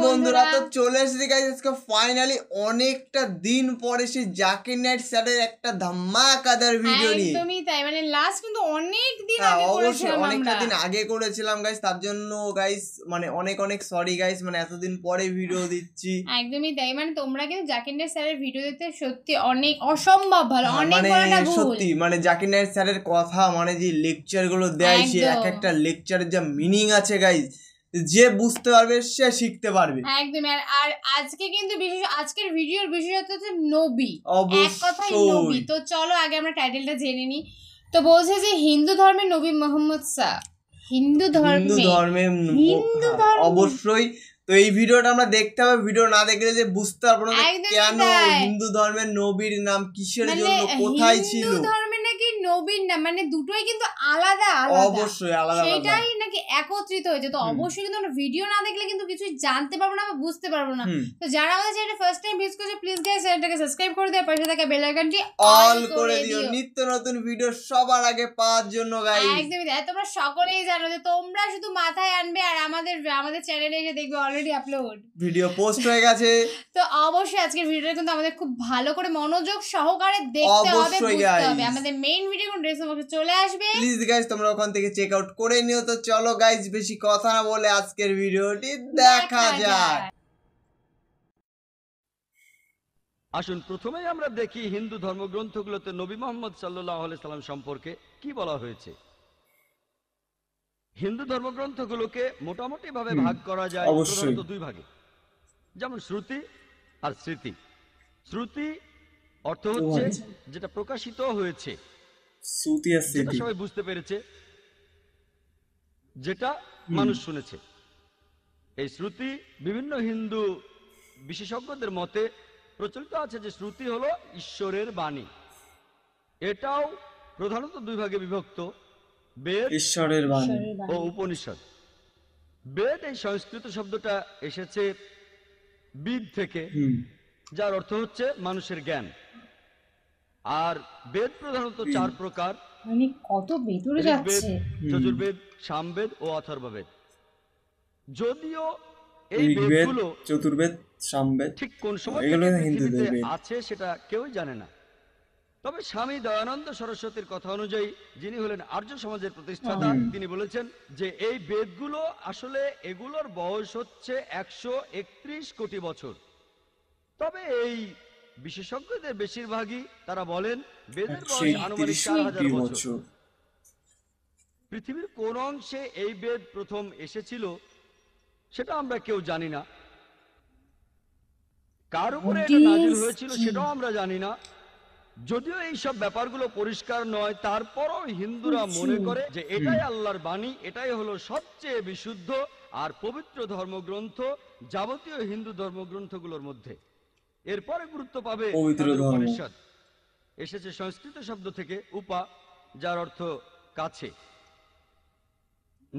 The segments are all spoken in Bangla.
বন্ধুরা তো চলে এসেছি গাইস আজকে ফাইনালি অনেকটা দিন পরে সেই জাকির নাইট স্যারের একটা ধামাকাদার ভিডিও নিয়ে। একদমই তাই, মানে লাস্ট কিন্তু অনেক দিন আগে করেছিলাম, অনেকটা দিন আগে করেছিলাম গাইস, তার জন্য গাইস মানে অনেক অনেক সরি গাইস, মানে এতদিন পরে ভিডিও দিচ্ছি। একদমই তাই, মানে তোমরা কিন্তু জাকির নাইট স্যারের ভিডিও দেখতে সত্যি অনেক অসম্ভব ভালো, অনেক মানে বড় একটা ভুল। সত্যি মানে জাকির নাইট স্যারের কথা মানে যে লেকচার গুলো দেয়, সে এক একটা লেকচারের যা মিনিং আছে গাইস, যে বুঝতে পারবে সে শিখতে পারবে একদমই। আর আজকে কিন্তু আজকের ভিডিওর বিশেষত্ব হচ্ছে নবী, এক কথায় নবী। তো চলো আগে আমরা টাইটেলটা জেনে নিই। তো বলছে যে হিন্দু ধর্মের নবী মোহাম্মদ শাহ, হিন্দু ধর্মে অবশ্যই। তো এই ভিডিওটা আমরা দেখতে হবে, ভিডিও না দেখলে যে বুঝতে পারবো না কেন হিন্দু ধর্মের নবীর নাম কিসের জন্য, কোথায় ছিল। হিন্দু ধর্মে নাকি নবীর নাম মানে দুটোই কিন্তু আলাদা আলাদা, অবশ্যই আলাদা, সেটাই নাকি একত্রিত হয়েছে। তো অবশ্যই কিন্তু আমরা ভিডিও না দেখলে কিন্তু কিছুই জানতে পারবো না বা বুঝতে পারবো না। তো যারা আমাদের চ্যানেলটা ফার্স্ট টাইম ভিজিট করছে প্লিজ গাইস চ্যানেলটাকে সাবস্ক্রাইব করে দিও, পাশে থাকা বেল আইকনটি অল করে দিও নিত্য নতুন ভিডিও সবার আগে পাওয়ার জন্য গাইস। একদমই তাই, তোমরা সকলেই জানো যে তোমরা শুধু মাথায় আনবে আর আমাদের চ্যানেলে এসে দেখবে অলরেডি আপলোড ভিডিও পোস্ট হয়ে গেছে। তো অবশ্যই আজকের ভিডিওটা কিন্তু আমাদের খুব ভালো করে মনোযোগ সহকারে দেখতে হবে, বুঝতে হবে। আমাদের মেইন ভিডিও কোন ড্রেস বক্সে চলে আসবে, প্লিজ গাইস তোমরা ওখান থেকে চেক আউট করে নিও। তো চলো গাইস বেশি কথা না বলে আজকের ভিডিওটি দেখা যাক। আসুন প্রথমেই আমরা দেখি হিন্দু ধর্মগ্রন্থগুলোতে নবী মুহাম্মদ সাল্লাল্লাহু আলাইহি সাল্লাম সম্পর্কে কি বলা হয়েছে। হিন্দু ধর্মগ্রন্থগুলোকে মোটামুটি ভাবে ভাগ করা যায় প্রধানত দুই ভাগে, যেমন শ্রুতি আর স্মৃতি। শ্রুতি অর্থ হচ্ছে যেটা প্রকাশিত হয়েছে, শ্রুতি আর স্মৃতি যেটা সবাই বুঝতে পেরেছে, যেটা মানুষ শুনেছে। এই শ্রুতি বিভিন্ন হিন্দু বিশেষজ্ঞদের মতে প্রচলিত আছে যে শ্রুতি হলো ঈশ্বরের বাণী। এটাও প্রধানত দুই ভাগে বিভক্ত, বেদ ঈশ্বরের বাণী ও উপনিষদ। বেদ এই সংস্কৃত শব্দটা এসেছে বিদ থেকে, যার অর্থ হচ্ছে মানুষের জ্ঞান। আর বেদ প্রধানত চার প্রকার, মানে কত ভেতরে যাচ্ছে, যজুর্বেদ, সামবেদ ও অথর্ববেদ। যদিও এই বেদগুলো চতুর্বেদ, সামবেদ ঠিক কোন সময় আছে সেটা কেউই জানে না। তবে স্বামী দয়ানন্দ সরস্বতীর কথা অনুযায়ী, যিনি হলেন আর্য সমাজের প্রতিষ্ঠাতা, তিনি বলেছেন যে এই বেদগুলো আসলে এগুলোর বয়স হচ্ছে 131 কোটি বছর। তবে এই বিশেষজ্ঞদের বেশিরভাগই তারা বলেন বেদের বয়স আনুমানিক 4000 বছর। পৃথিবীর কোন অংশে এই বেদ প্রথম এসেছিল সেটা আমরা কেউ জানি না, কার উপরে এটা নাজিল হয়েছিল সেটাও আমরা জানি না। যদিও এই সব ব্যাপারগুলো পরিষ্কার নয়, তারপরও হিন্দুরা মনে করে যে এটাই আল্লাহর বাণী, এটাই হলো সবচেয়ে বিশুদ্ধ আর পবিত্র ধর্মগ্রন্থ যাবতীয় হিন্দু ধর্মগ্রন্থগুলোর মধ্যে। এরপরে গুরুত্ব পাবে উপনিষদ। এসেছে সংস্কৃত শব্দ থেকে উপা, যার অর্থ কাছে,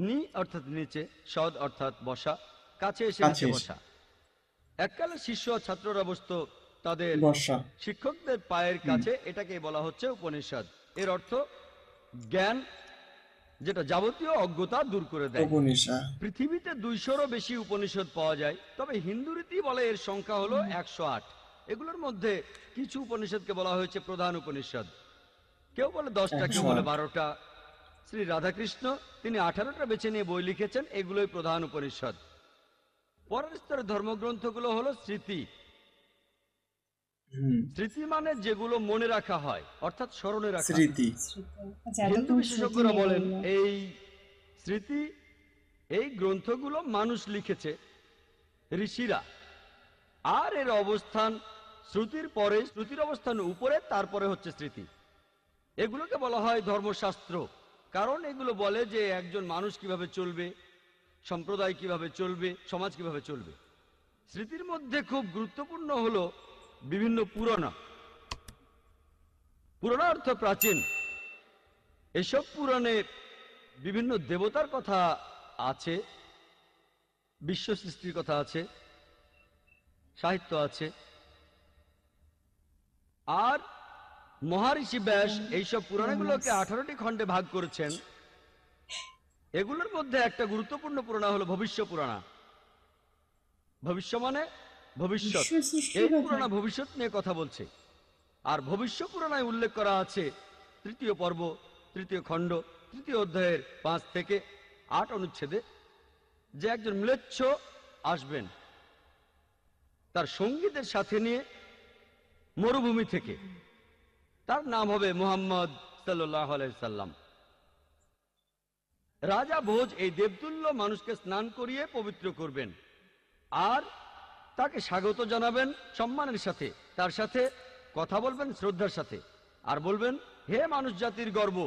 নি অর্থাৎ নিচে, সদ অর্থাৎ বসা, কাছে এসে নিচে বসা। এককালে শিষ্য ছাত্ররা বসত তাদের শিক্ষকদের পায়ের কাছে, এটাকে বলা হচ্ছে উপনিষদ। এর অর্থ জ্ঞান, যেটা যাবতীয় অজ্ঞতা দূর করে দেয়। পৃথিবীতে 200-রও বেশি উপনিষদ পাওয়া যায়, তবে হিন্দু রীতি বলে এর সংখ্যা হলো 108। এগুলোর মধ্যে কিছু উপনিষদকে বলা হয়েছে প্রধান উপনিষদ। কেউ বলে 10টা, কেউ বলে 12টা। শ্রী রাধাকৃষ্ণ তিনি 18টা বেছে নিয়ে বই লিখেছেন, এগুলোই প্রধান উপনিষদ। পরের স্তরের ধর্মগ্রন্থগুলো হলো স্মৃতি। স্মৃতি মানে যেগুলো মনে রাখা হয়, অর্থাৎ স্মরণে রাখা। হিন্দু বিশেষজ্ঞরা বলেন এই স্মৃতি, এই গ্রন্থগুলো মানুষ লিখেছে, ঋষিরা। আর এর অবস্থান শ্রুতির পরে, শ্রুতির অবস্থান উপরে, তারপরে হচ্ছে স্মৃতি। এগুলোকে বলা হয় ধর্মশাস্ত্র, কারণ এগুলো বলে যে একজন মানুষ কিভাবে চলবে, সম্প্রদায় কিভাবে চলবে, সমাজ কিভাবে চলবে। স্মৃতির মধ্যে খুব গুরুত্বপূর্ণ হলো বিভিন্ন পুরাণা। পুরাণ অর্থ প্রাচীন। এসব পুরাণে বিভিন্ন দেবতার কথা আছে, বিশ্ব সৃষ্টির কথা আছে, সাহিত্য আছে। আর মহারিষি ব্যাস এইসব পুরাণগুলোকে 18টি খণ্ডে ভাগ করেছেন। এগুলোর মধ্যে একটা গুরুত্বপূর্ণ পুরাণ হলো ভবিষ্য পুরাণ। ভবিষ্য মানে ভবিষ্যৎ, এই পুরানা ভবিষ্যৎ নিয়ে কথা বলছে। আর ভবিষ্য পুরাণায় উল্লেখ করা আছে 3য় পর্ব 3য় খণ্ড 3য় অধ্যায়ের 5 থেকে 8 অনুচ্ছেদে যে একজন ম্লেচ্ছ আসবেন তার সঙ্গীদের সাথে নিয়ে মরুভূমি থেকে। তার নাম হবে মুহাম্মদ সাল্লাল্লাহু আলাইহি সাল্লাম। রাজা ভোজ এই দেবতুল্য মানুষকে স্নান করিয়ে পবিত্র করবেন আর তাকে স্বাগত জানাবেন সম্মানের সাথে, তার সাথে কথা বলবেন শ্রদ্ধার সাথে, আর বলবেন, হে মানুষ জাতির গর্ব,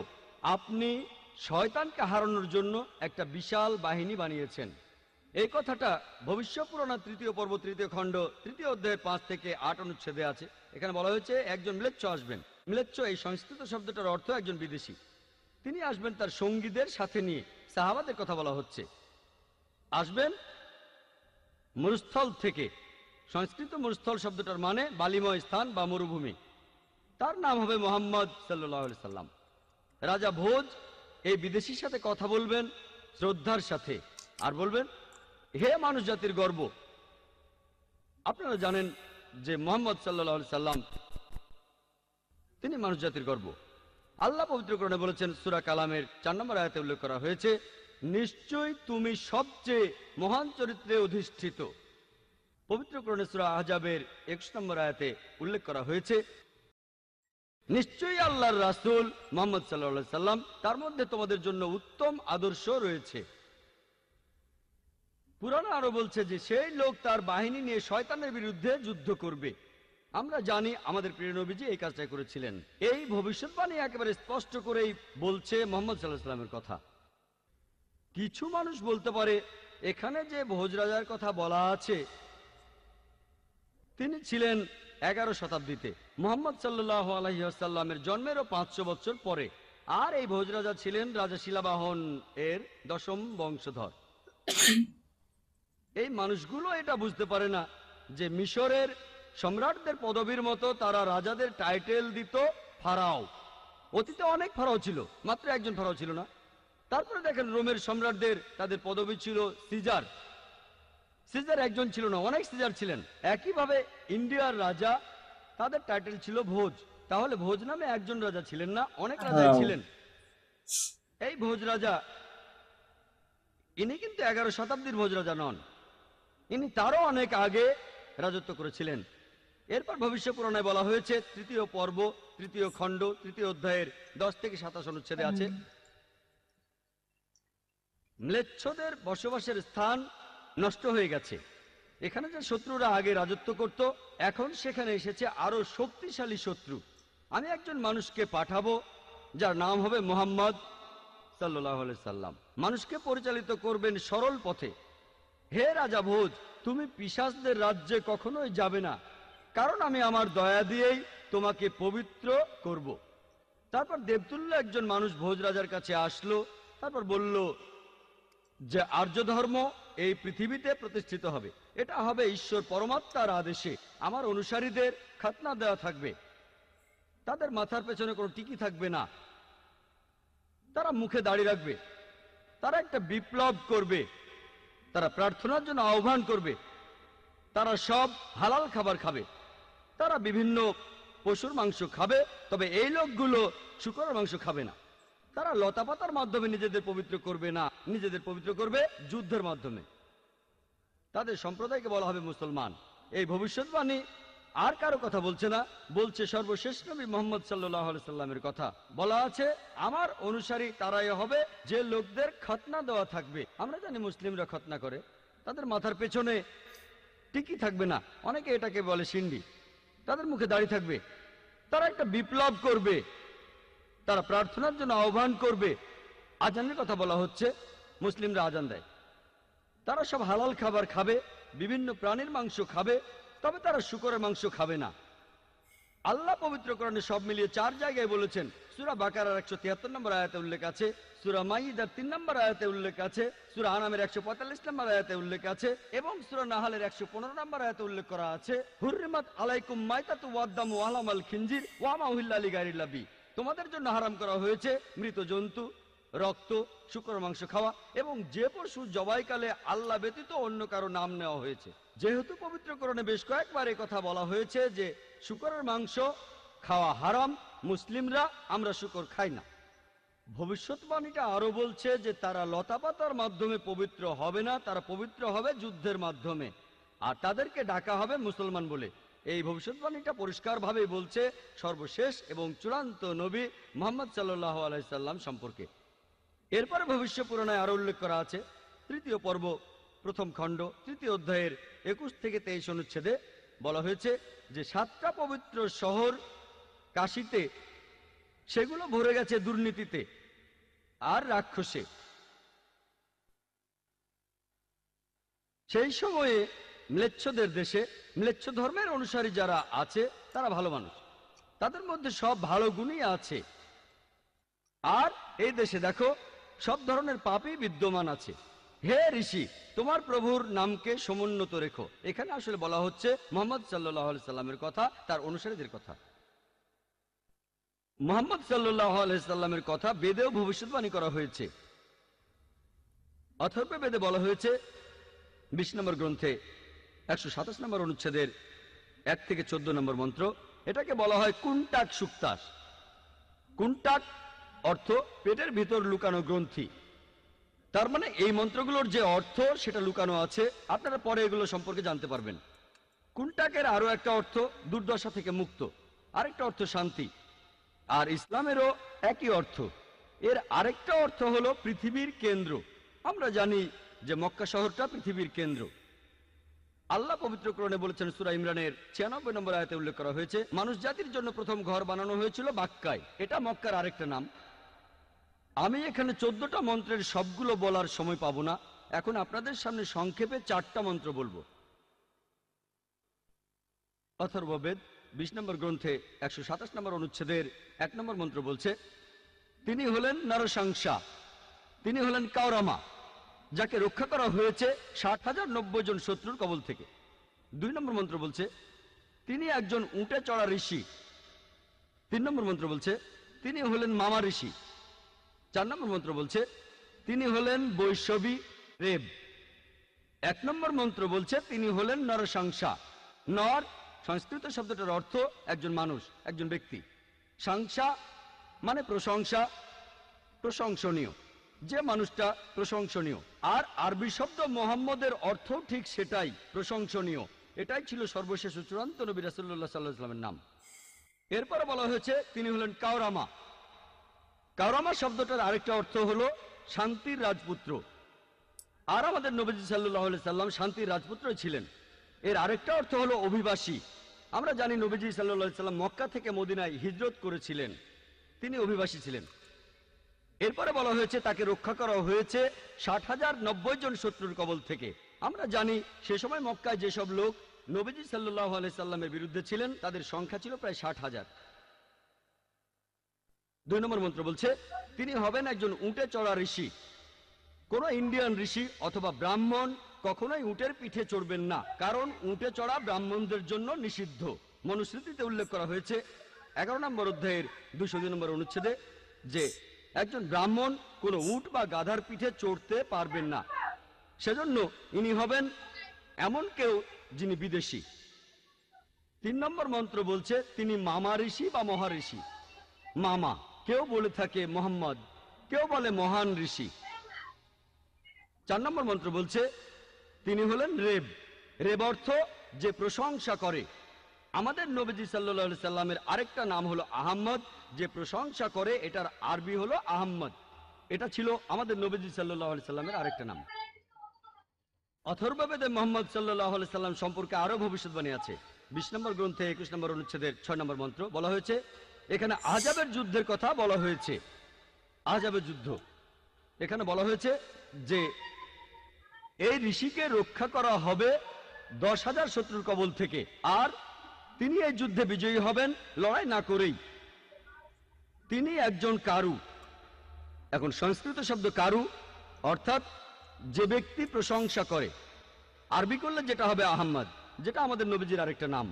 আপনি শয়তানকে হারানোর জন্য একটা বিশাল বাহিনী বানিয়েছেন। এই কথাটা ভবিষ্য পুরাণ 3য় পর্ব 3য় খণ্ড 3য় অধ্যায়ের 5 থেকে 8 অনুচ্ছেদে আছে। এখানে বলা হয়েছে একজন ম্লেচ্ছ আসবেন। ম্লেচ্ছ এই সংস্কৃত শব্দটার অর্থ একজন বিদেশি। তিনি আসবেন তার সঙ্গীদের সাথে নিয়ে, সাহাবাদের কথা বলা হচ্ছে। আসবেন মরুস্থল থেকে। সংস্কৃত মরুস্থল শব্দটার মানে বালিময় স্থান বা মরুভূমি। তার নাম হবে মুহাম্মদ সাল্লাল্লাহু আলাইহি সাল্লাম। রাজা ভোজ এই বিদেশির সাথে কথা বলবেন শ্রদ্ধার সাথে আর বলবেন, হে মানুষ জাতির গর্ব। আপনারা জানেন যে মুহাম্মদ সাল্লাল্লাহু আলাইহি সাল্লাম তিনি মানুষ জাতির গর্ব। আল্লাহ পবিত্র কোরআনে বলেছেন, সূরা কালামের 4 নম্বর আয়াতে উল্লেখ করা হয়েছে, নিশ্চয়ই তুমি সবচেয়ে মহান চরিত্রে অধিষ্ঠিত। পবিত্র কোরআনে সূরা আহজাবের 21 নম্বর আয়াতে উল্লেখ করা হয়েছে, নিশ্চয়ই আল্লাহর রাসূল মুহাম্মদ সাল্লাল্লাহু আলাইহি সাল্লাম, তার মধ্যে তোমাদের জন্য উত্তম আদর্শ রয়েছে। পুরাণে আরো বলছে যে সেই লোক তার বাহিনী নিয়ে শয়তানের বিরুদ্ধে যুদ্ধ করবে। আমরা জানি আমাদের প্রিয় নবীজি এই কাজটা করেছিলেন। এই ভবিষ্যৎবাণী একেবারে স্পষ্ট করেই বলছে মুহাম্মদ সাল্লাল্লাহু আলাইহি সাল্লামের কথা। কিছু মানুষ বলতে পারে এখানে যে ভোজ রাজার কথা বলা আছে তিনি ছিলেন 11 শতাব্দীতে, মুহাম্মদ সাল্লাল্লাহু আলাইহি ওয়াসাল্লামের জন্মেরও 500 বছর পরে। আর এই ভোজ রাজা ছিলেন রাজা শিলাবাহন এর 10ম বংশধর। এই মানুষগুলো এটা বুঝতে পারে না যে মিশরের সম্রাটদের পদবীর মতো তারা রাজাদের টাইটেল দিত ফারাও। অতীতে অনেক ফারাও ছিল, মাত্র একজন ফারাও ছিল না। তারপরে দেখেন রোমের সম্রাটদের তাদের পদবী ছিল সিজার। সিজার একজন ছিল না, অনেক সিজার ছিলেন। একইভাবে ইন্ডিয়ার রাজা তাদের টাইটেল ছিল ভোজ। তাহলে ভোজ নামে একজন রাজা ছিলেন না, অনেক রাজা ছিলেন। এই ভোজ রাজা ইনি কিন্তু 11 শতাব্দীর ভোজ রাজা নন, ইনি তারও অনেক আগে রাজত্ব করেছিলেন। এরপর ভবিষ্য পুরাণে বলা হয়েছে 3য় পর্ব 3য় খণ্ড 3য় অধ্যায়ের 10 থেকে 27 অনুচ্ছেদে আছে, ম্লেচ্ছদের বসবাসের স্থান নষ্ট হয়ে গেছে। এখানে যে শত্রুরা আগে রাজত্ব করত এখন সেখানে এসেছে আরো শক্তিশালী শত্রু। আমি একজন মানুষকে পাঠাবো যার নাম হবে মুহাম্মদ সাল্লাল্লাহু আলাইহি সাল্লাম। মানুষকে পরিচালিত করবেন সরল পথে। হে রাজা ভোজ, তুমি পিশাচদের রাজ্যে কখনোই যাবে না, কারণ আমি আমার দয়া দিয়েই তোমাকে পবিত্র করব। তারপর দেবতুল্য একজন মানুষ ভোজ রাজার কাছে আসলো, তারপর বলল যে আর্য ধর্ম এই পৃথিবীতে প্রতিষ্ঠিত হবে। এটা হবে ঈশ্বর পরমাত্মার আদেশে। আমার অনুসারীদের খাতনা দেওয়া থাকবে, তাদের মাথার পেছনে কোনো টিকি থাকবে না, তারা মুখে দাড়ি রাখবে, তারা একটা বিপ্লব করবে, তারা প্রার্থনার জন্য আহ্বান করবে, তারা সব হালাল খাবার খাবে, তারা বিভিন্ন পশুর মাংস খাবে, তবে এই লোকগুলো শূকরের মাংস খাবে না। তারা লতাপাতার মাধ্যমে নিজেদের পবিত্র করবে না, নিজেদের পবিত্র করবে যুদ্ধের মাধ্যমে। তাদের সম্প্রদায়কে বলা হবে মুসলমান। এই ভবিষ্যৎবাণী আর কারো কথা বলছে না, বলছে সর্বশেষ নবী মুহাম্মদ সাল্লাল্লাহু আলাইহি সাল্লামের কথা। বলা আছে আমার অনুসারী তারাই হবে যে লোকদের খতনা দেওয়া থাকবে। আমরা জানি মুসলিমরা খতনা করে, তাদের মাথার পেছনে টিকি থাকবে না, অনেকে এটাকে বলে সিন্ডি, তাদের মুখে দাড়ি থাকবে, তারা একটা বিপ্লব করবে, তারা প্রার্থনার জন্য আহ্বান করবে। আজানের কথা বলা হচ্ছে, মুসলিমরা আজান দেয়। তারা সব হালাল খাবার খাবে, বিভিন্ন প্রাণীর মাংস খাবে, তবে তারা শূকরের মাংস খাবে না। আল্লাহ পবিত্র কোরআনে সব মিলিয়ে 4 জায়গায় বলেছেন। সূরা বাকারার 173 নম্বর আয়াতে উল্লেখ আছে, সূরা মাইদার 3 নম্বর আয়াতে উল্লেখ আছে, সূরা আনামের 145 নম্বর আয়াতে উল্লেখ আছে এবং সূরা নাহালের 115 নম্বর আয়াতে উল্লেখ করা আছে, হুররিমাত আলাইকুম মাইতাতু ওয়াদ-দামু ওয়া লাহমুল খিনজির ওয়া মা উহিল্লা লিগাইরিল্লাহি। তোমাদের জন্য হারাম করা হয়েছে মৃত জন্তু, রক্ত, শূকর মাংস খাওয়া এবং যে পশু জবাইকালে আল্লাহ ব্যতীত অন্য কারো নাম নেওয়া হয়েছে। যেহেতু পবিত্রকরণে বেশ কয়েকবার এই কথা বলা হয়েছে যে শূকরের মাংস খাওয়া হারাম, মুসলিমরা আমরা শূকর খাই না। ভবিষ্যৎবাণীটা আরো বলছে যে তারা লতাপাতার মাধ্যমে পবিত্র হবে না, তারা পবিত্র হবে যুদ্ধের মাধ্যমে, আর তাদেরকে ডাকা হবে মুসলমান বলে। এই ভবিষ্যৎবাণীটা পরিষ্কারভাবেই বলছে সর্বশেষ এবং চূড়ান্ত নবী মুহাম্মদ সাল্লাল্লাহু আলাইহি সাল্লাম সম্পর্কে। এরপরে ভবিষ্য পুরাণে আরো উল্লেখ করা আছে। 3য় পর্ব 1ম খণ্ড 3য় অধ্যায়ের 21 থেকে 23 অনুচ্ছেদে বলা হয়েছে যে 7টা পবিত্র শহর কাশীতে, সেগুলো ভরে গেছে দুর্নীতিতে আর রাক্ষসে। সেই সময়ে ম্লেচ্ছদের দেশে ম্লেচ্ছ ধর্মের অনুসারী যারা আছে তারা ভালো মানুষ, তাদের মধ্যে সব ভালো গুণই আছে। আর এই দেশে দেখো সব ধরনের পাপই বিদ্যমান আছে। হে ঋষি, তোমার প্রভুর নামকে সমুন্নত রেখো। এখানে আসলে বলা হচ্ছে মুহাম্মদ সাল্লাল্লাহু আলাইহি সাল্লামের কথা, তার অনুসারীদের কথা। মুহাম্মদ সাল্লাল্লাহু আলাইহি সাল্লামের কথা বেদেও ভবিষ্যৎবাণী করা হয়েছে। অথর্ব বেদে বলা হয়েছে 20 নম্বর গ্রন্থে 127 নম্বর অনুচ্ছেদের 1 থেকে 14 নম্বর মন্ত্র, এটাকে বলা হয় কুন্টাক সুক্তাস। কুন্টাক অর্থ পেটের ভিতর লুকানো গ্রন্থি। তার মানে এই মন্ত্রগুলোর যে অর্থ সেটা লুকানো আছে, আপনারা পরে এগুলো সম্পর্কে জানতে পারবেন। কুন্টাকের আরো একটা অর্থ দুর্দশা থেকে মুক্ত, আরেকটা অর্থ শান্তি, আর ইসলামেরও একই অর্থ। এর আরেকটা অর্থ হলো পৃথিবীর কেন্দ্র। আমরা জানি যে মক্কা শহরটা পৃথিবীর কেন্দ্র। আল্লাহ পবিত্র কোরআনে বলেছেন, সূরা ইমরানের 96 নম্বর আয়াতে উল্লেখ করা হয়েছে, মানুষ জাতির জন্য প্রথম ঘর বানানো হয়েছিল বাক্কায়। এটা মক্কার আরেকটা নাম। আমি এখানে 14টা মন্ত্রের সবগুলো বলার সময় পাবো না, এখন আপনাদের সামনে সংক্ষেপে 4টা মন্ত্র বলবো। অথর্ববেদ 20 নম্বর গ্রন্থে 127 নম্বর অনুচ্ছেদের 1 নম্বর মন্ত্র বলছে, তিনি হলেন নরসাংসা, তিনি হলেন কাওরামা, যাকে রক্ষা করা হয়েছে 60,090 জন শত্রুর কবল থেকে। 2 নম্বর মন্ত্র বলছে, তিনি একজন উটে চড়া ঋষি। 3 নম্বর মন্ত্র বলছে, তিনি হলেন মামা ঋষি। 4 নম্বর মন্ত্র বলছে, তিনি হলেন বৈষ্ণবী রেব। 1 নম্বর মন্ত্র বলছে, তিনি হলেন নরসাংসা। নর সংস্কৃত শব্দটার অর্থ একজন মানুষ, একজন ব্যক্তি। সাংসা মানে প্রশংসা, প্রশংসনীয়, যে মানুষটা প্রশংসনীয়। আর আরবি শব্দ মোহাম্মদের অর্থ ঠিক সেটাই, প্রশংসনীয়। এটাই ছিল সর্বশেষ ও চূড়ান্ত নবী রাসূলুল্লাহ সাল্লাল্লাহু আলাইহি ওয়াসাল্লামের নাম। এরপরে বলা হয়েছে তিনি হলেন কাওরামা। কাওরামা শব্দটার আরেকটা অর্থ হলো শান্তির রাজপুত্র। আর আমাদের নবীজি সাল্লাল্লাহু আলাইহি সাল্লাম শান্তির রাজপুত্রই ছিলেন। এর আরেকটা অর্থ হলো অভিবাসী। আমরা জানি নবীজি সাল্লাল্লাহু আলাইহি সাল্লাম মক্কা থেকে মদিনায় হিজরত করেছিলেন, তিনি অভিবাসী ছিলেন। এরপরে বলা হয়েছে তাকে রক্ষা করা হয়েছে 60,090 জন শত্রুর কবল থেকে। আমরা জানি সে সময় মক্কায় যেসব লোক নবীজি সাল্লাল্লাহু আলাইহি সাল্লামের বিরুদ্ধে ছিলেন তাদের সংখ্যা ছিল প্রায় 60,000। 2 নম্বর মন্ত্র বলছে, তিনি হবেন একজন উটে চড়া ঋষি। কোন ইন্ডিয়ান ঋষি অথবা ব্রাহ্মণ কখনোই উটের পিঠে চড়বেন না, কারণ উটে চড়া ব্রাহ্মণদের জন্য নিষিদ্ধ। মনুস্মৃতিতে উল্লেখ করা হয়েছে 11 নম্বর অধ্যায়ের 202 নম্বর অনুচ্ছেদে যে একজন ব্রাহ্মণ কোনো উট বা গাধার পিঠে চড়তে পারবেন না। সেজন্য ইনি হবেন এমন কেউ যিনি বিদেশি। 3 নম্বর মন্ত্র বলছে, তিনি মামা ঋষি বা মহাঋষি। মামা কেউ বলে থাকে মোহাম্মদ, কেউ বলে মহান ঋষি। 4 নম্বর মন্ত্র বলছে, তিনি হলেন রেব। রেব অর্থ যে প্রশংসা করে। আমাদের নবীজি সাল্লাল্লাহু আলাইহি সাল্লামের আরেকটা নাম হলো আহম্মদ, যে প্রশংসা করে, এটার আরবি হলো আহম্মদ। এটা ছিল আমাদের নবীজি সাল্লাল্লাহু আলাইহি সাল্লামের আরেকটা নাম। অথর্ববেদে মুহাম্মদ সাল্লাল্লাহু আলাইহি সাল্লাম সম্পর্কে আরো ভবিষ্যৎবাণী আছে। 20 নম্বর গ্রন্থে 21 নম্বর অনুচ্ছেদের 6 নম্বর মন্ত্র বলা হয়েছে, এখানে আহজাবের যুদ্ধের কথা বলা হয়েছে। আহজাবের যুদ্ধ এখানে বলা হয়েছে যে এই ঋষিকে রক্ষা করা হবে 10,000 শত্রুর কবল থেকে, আর তিনি এই যুদ্ধে বিজয়ী হবেন লড়াই না করেই। তিনি একজন কারু। এখন সংস্কৃত শব্দ কারু অর্থাৎ যে ব্যক্তি প্রশংসা করে, আরবি করলে যেটা হবে আহম্মদ, যেটা আমাদের নবীজির আরেকটা নাম।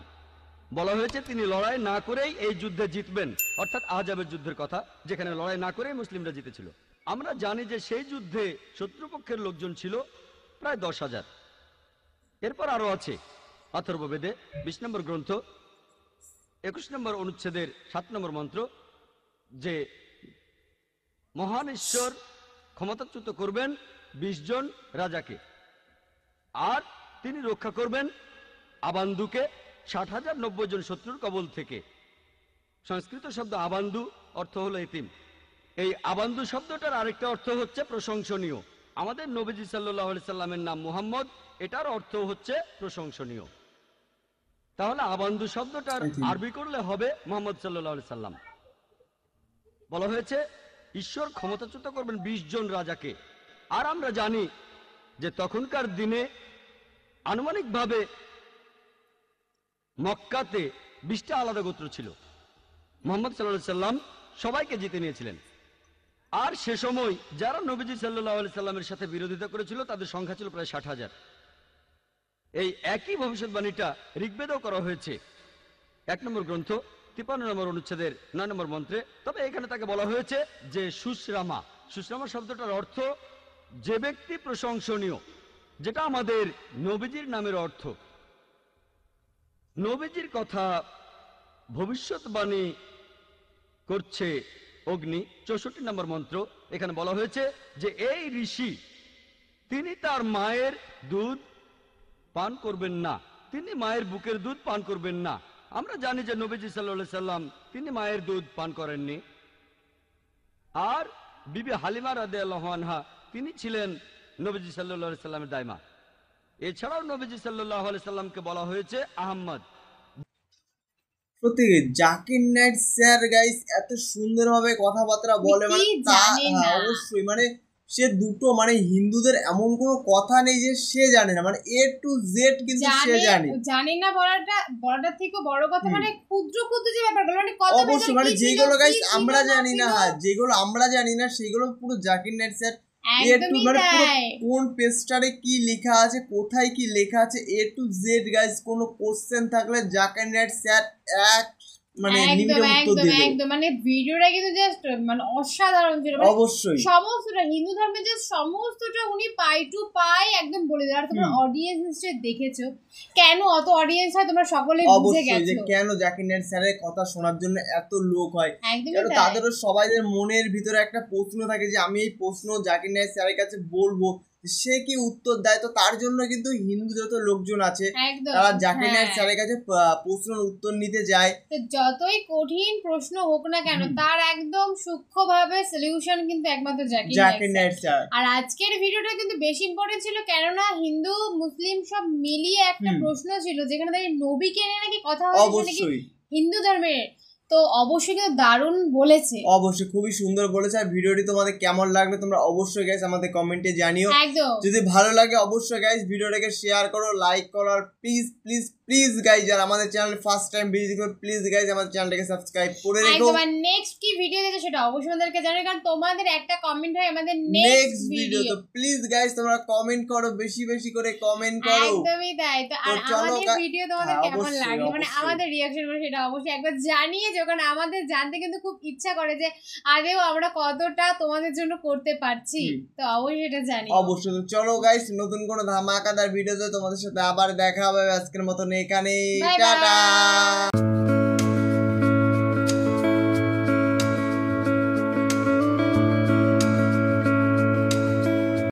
বলা হয়েছে তিনি লড়াই না করেই এই যুদ্ধে জিতবেন, অর্থাৎ আহজাবের যুদ্ধের কথা, যেখানে লড়াই না করেই মুসলিমরা জিতেছিল। আমরা জানি যে সেই যুদ্ধে শত্রুপক্ষের লোকজন ছিল প্রায় 10,000। এরপর আরো আছে অথর্ববেদে 20 নম্বর গ্রন্থ 21 নম্বর অনুচ্ছেদের 7 নম্বর মন্ত্র যে মহান ঈশ্বর ক্ষমতাচ্যুত করবেন 20 জন রাজাকে, আর তিনি রক্ষা করবেন আবান্দুকে 60,090 জন শত্রুর কবল থেকে। সংস্কৃত শব্দ আবান্দু অর্থ হলো এতিম। এই আবান্দু শব্দটার আরেকটা অর্থ হচ্ছে প্রশংসনীয়। আমাদের নবীজি সাল্লাল্লাহু আলাইহি সাল্লামের নাম মুহাম্মদ, এটার অর্থ হচ্ছে প্রশংসনীয়। তাহলে আবান্দু শব্দটার আরবি করলে হবে মুহাম্মদ সাল্লাল্লাহু আলাইহি সাল্লাম। বলা হয়েছে ঈশ্বর ক্ষমতাচ্যুত করবেন 20 জন রাজাকে। আর আমরা জানি যে তখনকার দিনে আনুমানিকভাবে মক্কাতে 20টা আলাদা গোত্র ছিল। মুহাম্মদ সাল্লাল্লাহু আলাইহি সাল্লাম সবাইকে জিতে নিয়েছিলেন। আর সে সময় যারা নবীজি সাল্লাল্লাহু আলাইহি সাল্লামের সাথে বিরোধিতা করেছিল তাদের সংখ্যা ছিল প্রায় 60,000। এই একই ভবিষ্যৎবাণীটা ঋগ্বেদেও করা হয়েছে 1 নম্বর গ্রন্থ 53 নম্বর অনুচ্ছেদের 9 নম্বর মন্ত্রে। তবে এখানে তাকে বলা হয়েছে যে সুশ্রামা। সুশ্রামা শব্দটার অর্থ যে ব্যক্তি প্রশংসনীয়, যেটা আমাদের নবীজির নামের অর্থ। নবীজির কথা ভবিষ্যৎবাণী করছে অগ্নি 64 নম্বর মন্ত্র। এখানে বলা হয়েছে যে এই ঋষি তিনি তার মায়ের দুধ পান করবেন না, তিনি মায়ের বুকের দুধ পান করবেন না। আমরা জানি যে নবীজি সাল্লাল্লাহু আলাইহি সাল্লাম তিনি মায়ের দুধ পান করেননি। আর বিবি হালিমা রাদিয়াল্লাহু আনহা তিনি ছিলেন নবীজি সাল্লাল্লাহু আলাইহি সাল্লামের দাইমা। এছাড়াও নবীজি সাল্লাল্লাহু আলাইহি সাল্লামকে বলা হয়েছে আহমদ। সত্যি জাকির নাইট স্যার গাইস এত সুন্দরভাবে কথাবার্তা বলে, মানে অবশ্যই মানে সে দুটো মানে হিন্দুদের এমন কোনো কথা নেই যে সে জানে না, মানে A to Z কিন্তু সে জানে না বলাটা থেকে বড় কথা মানে ক্ষুদ্র ক্ষুদ্র যে ব্যাপারগুলো মানে কথা অবশ্যই মানে যেগুলো গাইস আমরা জানি না, হ্যাঁ যেগুলো আমরা জানি না সেগুলো পুরো জাকির নাইট স্যার মানে কোন পেজটারে কি লেখা আছে, কোথায় কি লেখা আছে A to Z গাইস। কোনো কোশ্চেন থাকলে জাকির নাইট স্যার মানে একদম মানে ভিডিওটা কিন্তু জাস্ট মানে অসাধারণ ছিল। অবশ্যই সমস্তটা হিন্দু ধর্মের যে সমস্তটা উনি পাই টু পাই একদম বলে দেন। আর তোমরা অডিয়েন্স নিশ্চয়ই দেখেছো, কেন অত অডিয়েন্স হয় তোমরা সকলে বুঝে গেছো যে কেন জাকির নাইট স্যারের কথা শোনার জন্য এত লোক হয়। কারণ তাদেরও সবাইদের মনের ভিতরে একটা প্রশ্ন থাকে যে আমি এই প্রশ্ন জাকির নাইট স্যারের কাছে বলবো, সে কি উত্তর দেয়। তো তার জন্য কিন্তু হিন্দু যত লোকজন আছে তারা জাকির নাইট স্যারের কাছে প্রশ্নের উত্তর নিতে যায়। তো যতই কঠিন প্রশ্ন হোক না কেন তার একদম সূক্ষ্মভাবে সলিউশন কিন্তু একমাত্র জাকির নাইট স্যার। আর আজকের ভিডিওটা কিন্তু বেশি ইম্পর্টেন্ট ছিল, কেননা হিন্দু মুসলিম সব মিলিয়ে একটা প্রশ্ন ছিল যেখানে তাই নবীকে নিয়ে নাকি কথা হচ্ছে নাকি হিন্দু ধর্মের। তো অবশ্যই কিন্তু দারুণ বলেছে, অবশ্যই খুবই সুন্দর বলেছে। আর ভিডিওটি তোমাদের কেমন লাগলো তোমরা অবশ্যই গাইস আমাদের কমেন্টে জানিও। যদি ভালো লাগে অবশ্যই গাইস ভিডিওটাকে শেয়ার করো, লাইক করো, আর প্লিজ প্লিজ প্লিজ গাইস যারা আমাদের চ্যানেল ফার্স্ট টাইম ভিজিট করো প্লিজ গাইস আমাদের চ্যানেলটাকে সাবস্ক্রাইব করে রেখো। একদম। আর নেক্সট কি ভিডিও দেখতে সেটা অবশ্যই আমাদেরকে জানাও, কারণ তোমাদের একটা কমেন্ট হয় আমাদের নেক্সট ভিডিও। তো প্লিজ গাইস তোমরা কমেন্ট করো, বেশি বেশি করে কমেন্ট করো। একদমই তাই। তো আর আমাদের ভিডিও তোমাদের কেমন লাগে মানে আমাদের রিঅ্যাকশন করে সেটা অবশ্যই একবার জানিয়ে দিও, কারণ আমাদের জানতে কিন্তু খুব ইচ্ছা করে যে আদেও আমরা কতটা তোমাদের জন্য করতে পারছি। তো অবশ্যই এটা জানি অবশ্যই। চলো গাইস নতুন কোনো ধামাকাদার ভিডিওতে তোমাদের সাথে আবার দেখা হবে। আজকের মতন এখানে টাটা।